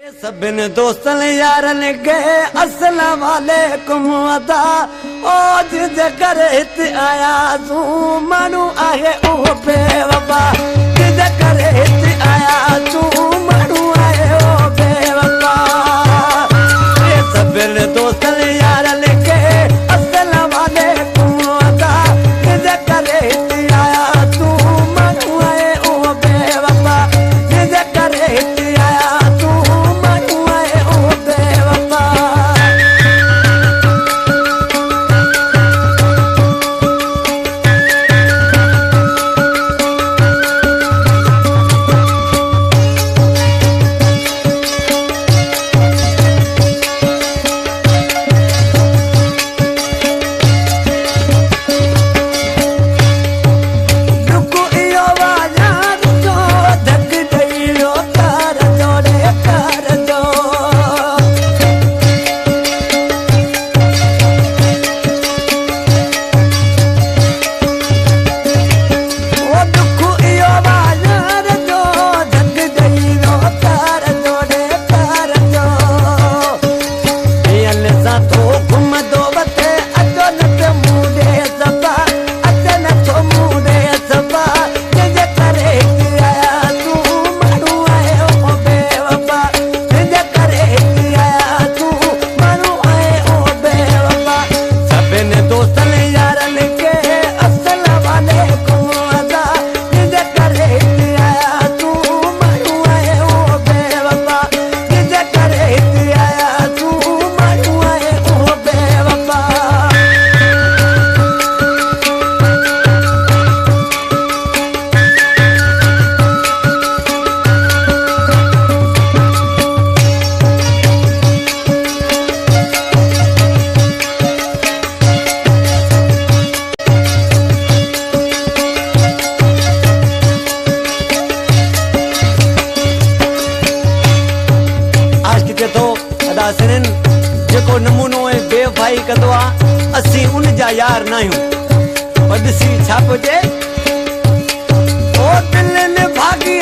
सभिन दोस्तन यारन के अस्सलाम वालेकुम अदा ओ जिदे करे हित आया तू मानू आहे ओ बेवफा जिदे करे हित आया तू मानू आहे ओ बेवफा ये सभिन दोस्तन यारन के अस्सलाम वालेकुम अदा जिदे करे हित आया तू मानू आहे ओ बेवफा जिदे करे हित आया तू जेको नमूनो है बेवफाई कंदो आहे असीं उन जा यार न आहियूं। ॾिसी छा पियो चए ओ दिल में भागी